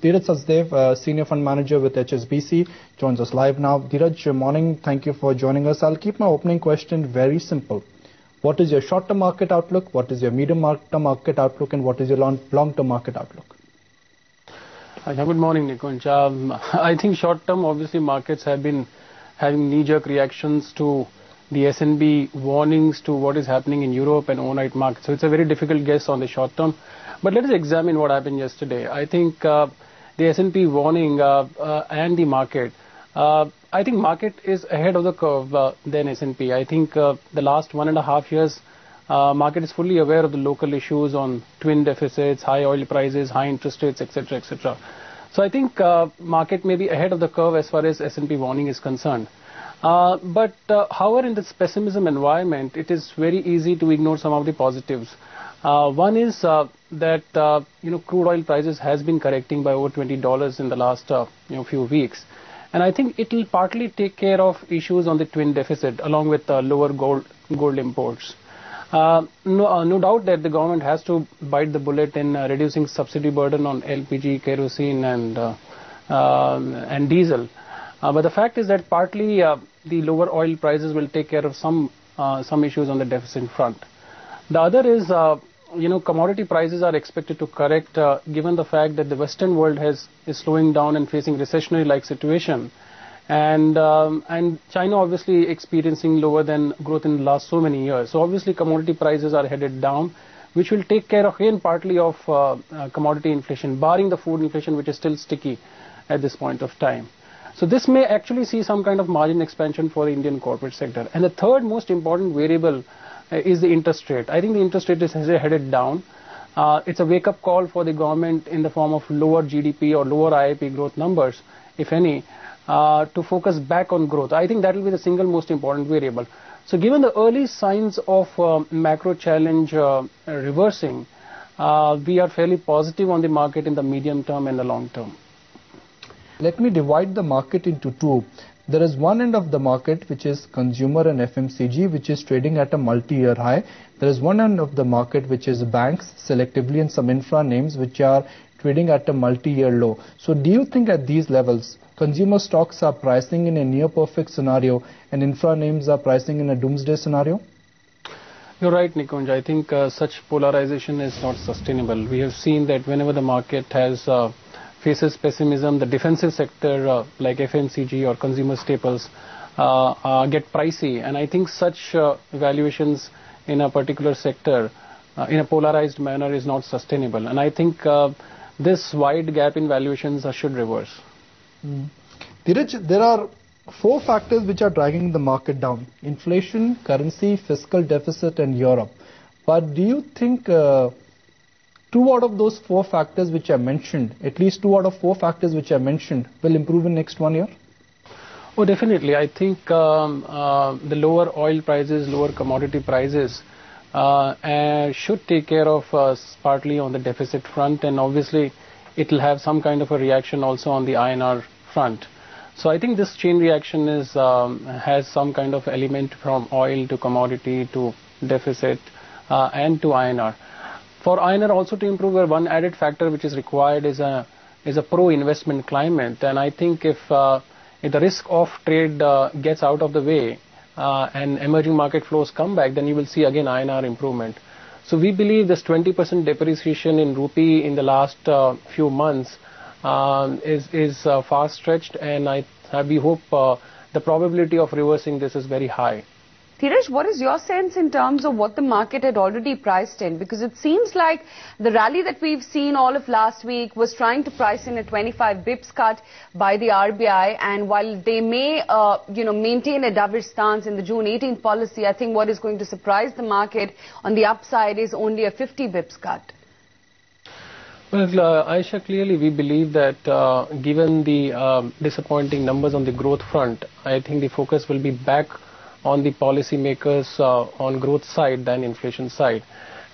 Dheeraj Sachdev, Senior Fund Manager with HSBC, joins us live now. Dheeraj, morning. Thank you for joining us. I'll keep my opening question very simple. What is your short-term market outlook? What is your medium-term market outlook? And what is your long-term market outlook? Good morning, Nikunj. I think short-term, obviously, markets have been having knee-jerk reactions to the S&P warnings to what is happening in Europe and overnight markets. So it's a very difficult guess on the short-term. But let us examine what happened yesterday. I think the S&P warning and the market, I think market is ahead of the curve than S&P. I think the last 1.5 years, market is fully aware of the local issues on twin deficits, high oil prices, high interest rates, etc., etc. So I think market may be ahead of the curve as far as S&P warning is concerned. But however, in this pessimism environment, it is very easy to ignore some of the positives. One is that crude oil prices has been correcting by over $20 in the last few weeks. And I think it will partly take care of issues on the twin deficit along with lower gold imports. No doubt that the government has to bite the bullet in reducing subsidy burden on LPG, kerosene and diesel. But the fact is that partly the lower oil prices will take care of some issues on the deficit front. The other is commodity prices are expected to correct given the fact that the Western world is slowing down and facing recessionary-like situation, and China obviously experiencing lower than growth in the last so many years. So obviously commodity prices are headed down, which will take care of again partly of commodity inflation, barring the food inflation, which is still sticky at this point of time. So this may actually see some kind of margin expansion for the Indian corporate sector. And the third most important variable is the interest rate. I think the interest rate is headed down. It's a wake-up call for the government in the form of lower GDP or lower IIP growth numbers, if any, to focus back on growth. I think that will be the single most important variable. So given the early signs of macro challenge reversing, we are fairly positive on the market in the medium term and the long term. Let me divide the market into two. There is one end of the market which is consumer and FMCG, which is trading at a multi-year high. There is one end of the market which is banks selectively and some infra names which are trading at a multi-year low. So do you think at these levels, consumer stocks are pricing in a near perfect scenario and infra names are pricing in a doomsday scenario? You're right, Nikunj. I think such polarization is not sustainable. We have seen that whenever the market faces pessimism, the defensive sector like FMCG or consumer staples get pricey, and I think such valuations in a particular sector in a polarized manner is not sustainable, and I think this wide gap in valuations should reverse. Dheeraj, there are 4 factors which are dragging the market down: inflation, currency, fiscal deficit and Europe. But do you think 2 out of those 4 factors which I mentioned, at least 2 out of 4 factors which I mentioned, will improve in next 1 year? Oh, definitely. I think the lower oil prices, lower commodity prices should take care of partly on the deficit front, and obviously it will have some kind of a reaction also on the INR front. So I think this chain reaction has some kind of element from oil to commodity to deficit and to INR. For INR also to improve, one added factor which is required is a pro-investment climate, and I think if the risk of trade gets out of the way and emerging market flows come back, then you will see again INR improvement. So we believe this 20% depreciation in rupee in the last few months is far stretched, and we hope the probability of reversing this is very high. Dheeraj, what is your sense in terms of what the market had already priced in? Because it seems like the rally that we've seen all of last week was trying to price in a 25 bips cut by the RBI, and while they may maintain a dovish stance in the June 18th policy, I think what is going to surprise the market on the upside is only a 50 bips cut. Well, Aisha, clearly we believe that given the disappointing numbers on the growth front, I think the focus will be back on the policymakers on growth side than inflation side.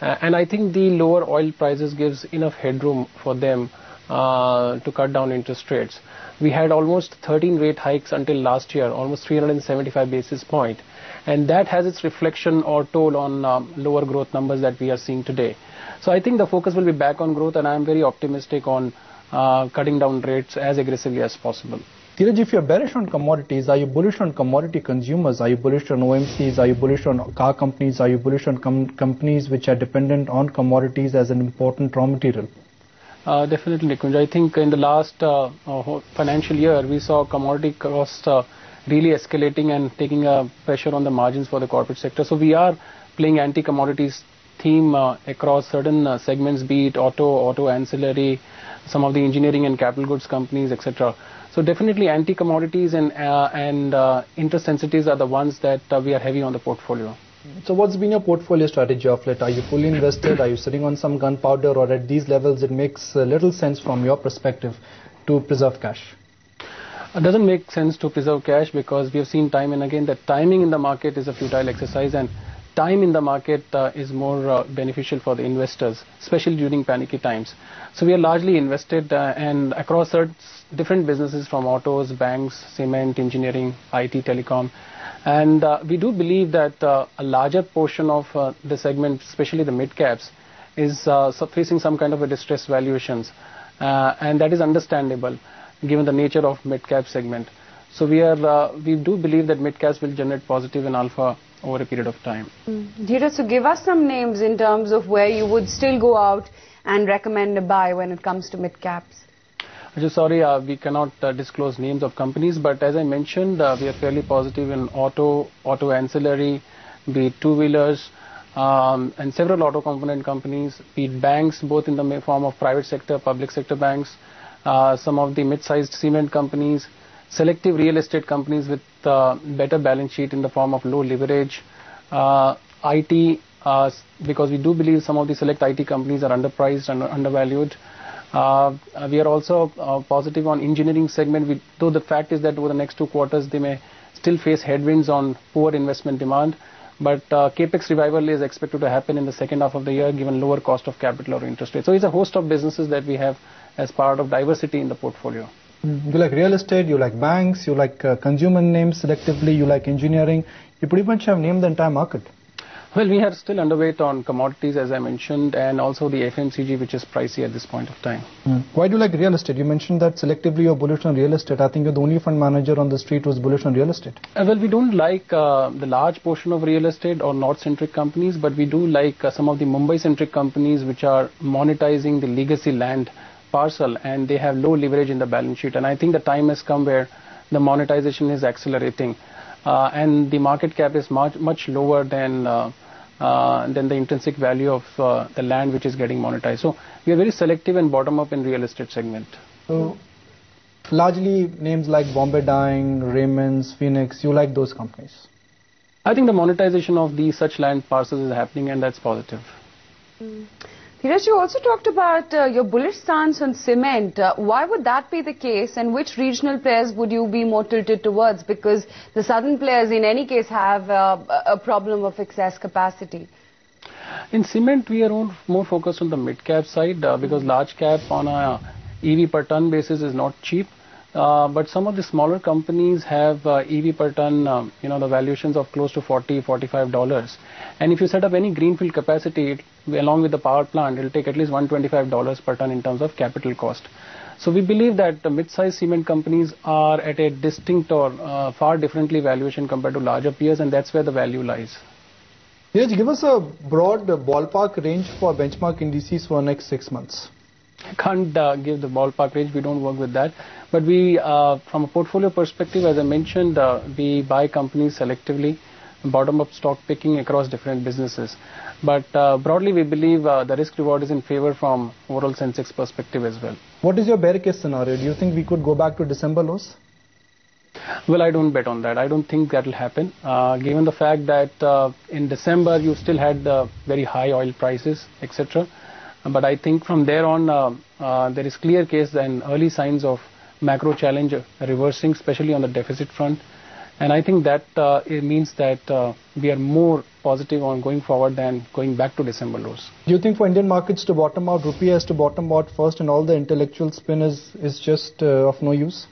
And I think the lower oil prices gives enough headroom for them to cut down interest rates. We had almost 13 rate hikes until last year, almost 375 basis point. And that has its reflection or toll on lower growth numbers that we are seeing today. So I think the focus will be back on growth, and I am very optimistic on cutting down rates as aggressively as possible. Dheeraj, if you're bearish on commodities, are you bullish on commodity consumers? Are you bullish on OMCs? Are you bullish on car companies? Are you bullish on companies which are dependent on commodities as an important raw material? Definitely, Nikunj. I think in the last financial year, we saw commodity costs really escalating and taking pressure on the margins for the corporate sector. So we are playing anti-commodities theme across certain segments, be it auto ancillary, some of the engineering and capital goods companies, etc. So definitely anti-commodities and interest sensitives are the ones that we are heavy on the portfolio. So what's been your portfolio strategy of late? Are you fully invested? Are you sitting on some gunpowder, or at these levels it makes little sense from your perspective to preserve cash? It doesn't make sense to preserve cash because we have seen time and again that timing in the market is a futile exercise, and time in the market is more beneficial for the investors, especially during panicky times. So we are largely invested and across different businesses from autos, banks, cement, engineering, IT, telecom. And we do believe that a larger portion of the segment, especially the mid-caps, is facing some kind of a distressed valuations. And that is understandable given the nature of mid-cap segment. So we do believe that mid-caps will generate positive and alpha over a period of time. Dheeraj, so give us some names in terms of where you would still go out and recommend a buy when it comes to mid-caps. I'm just sorry, we cannot disclose names of companies, but as I mentioned, we are fairly positive in auto ancillary, be it two-wheelers, and several auto component companies, be it banks, both in the form of private sector, public sector banks, some of the mid-sized cement companies, selective real estate companies with better balance sheet in the form of low leverage, IT, because we do believe some of the select IT companies are underpriced and undervalued. We are also positive on engineering segment, though the fact is that over the next 2 quarters they may still face headwinds on poor investment demand, but capex revival is expected to happen in the second half of the year given lower cost of capital or interest rate. So it's a host of businesses that we have as part of diversity in the portfolio. You like real estate, you like banks, you like consumer names selectively, you like engineering. You pretty much have named the entire market. Well, we are still underweight on commodities, as I mentioned, and also the FMCG, which is pricey at this point of time. Why do you like real estate? You mentioned that selectively you're bullish on real estate. I think you're the only fund manager on the street who's bullish on real estate. Well, we don't like the large portion of real estate or north-centric companies, but we do like some of the Mumbai-centric companies which are monetizing the legacy land parcel, and they have low leverage in the balance sheet. And I think the time has come where the monetization is accelerating. And the market cap is much lower than the intrinsic value of the land which is getting monetized. So we are very selective and bottom up in real estate segment. So largely names like Bombay Dyeing, Raymond's, Phoenix, you like those companies? I think the monetization of these such land parcels is happening, and that's positive. Dheeraj, you also talked about your bullish stance on cement. Why would that be the case, and which regional players would you be more tilted towards? Because the southern players in any case have a problem of excess capacity. In cement, we are more focused on the mid-cap side because large cap on a EV per ton basis is not cheap. But some of the smaller companies have EV per ton, the valuations of close to $40, $45. And if you set up any greenfield capacity, along with the power plant, it will take at least $125 per ton in terms of capital cost. So we believe that the mid-sized cement companies are at a distinct or far differently valuation compared to larger peers, and that's where the value lies. Dheeraj, give us a broad ballpark range for benchmark indices for next 6 months. I can't give the ballpark range, we don't work with that. But we, from a portfolio perspective, as I mentioned, we buy companies selectively, bottom-up stock picking across different businesses. But broadly, we believe the risk-reward is in favor from overall Sensex perspective as well. What is your bear case scenario? Do you think we could go back to December lows? Well, I don't bet on that. I don't think that will happen, given the fact that in December you still had very high oil prices, etc. But I think from there on, there is clear case and early signs of macro challenge reversing, especially on the deficit front. And I think that it means that we are more positive on going forward than going back to December lows. Do you think for Indian markets to bottom out, rupee has to bottom out first and all the intellectual spin is just of no use?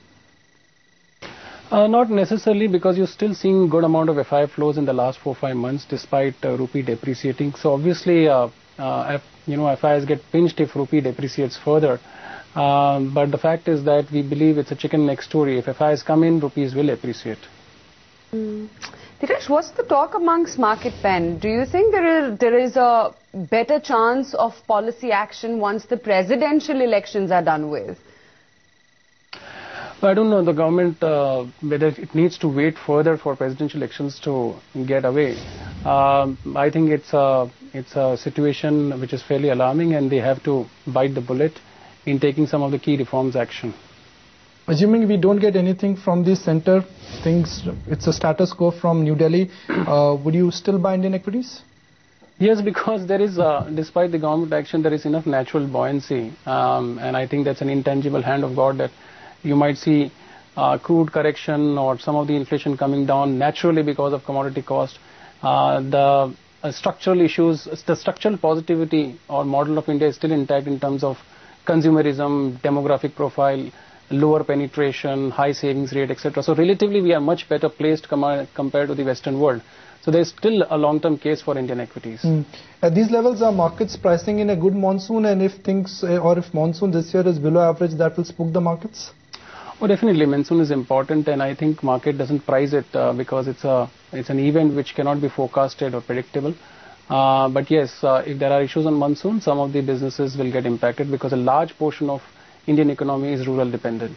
Not necessarily, because you're still seeing good amount of FI flows in the last 4-5 months despite rupee depreciating. So obviously, FIs get pinched if rupee depreciates further. But the fact is that we believe it's a chicken neck story. If FIs come in, rupees will appreciate. Dinesh, what's the talk amongst market pen? Do you think there is a better chance of policy action once the presidential elections are done with? I don't know the government whether it needs to wait further for presidential elections to get away. I think it's a situation which is fairly alarming, and they have to bite the bullet in taking some of the key reforms action. Assuming we don't get anything from the center, it's a status quo from New Delhi, would you still buy Indian equities? Yes, because there is, despite the government action, there is enough natural buoyancy, and I think that's an intangible hand of God that you might see crude correction or some of the inflation coming down naturally because of commodity cost. The structural issues, the structural positivity or model of India is still intact in terms of consumerism, demographic profile, lower penetration, high savings rate, etc. So relatively we are much better placed compared to the Western world. So there is still a long-term case for Indian equities. At these levels, are markets pricing in a good monsoon, and if if monsoon this year is below average, that will spook the markets? Oh, definitely, monsoon is important, and I think market doesn't price it because it's an event which cannot be forecasted or predictable. But yes, if there are issues on monsoon, some of the businesses will get impacted because a large portion of Indian economy is rural dependent.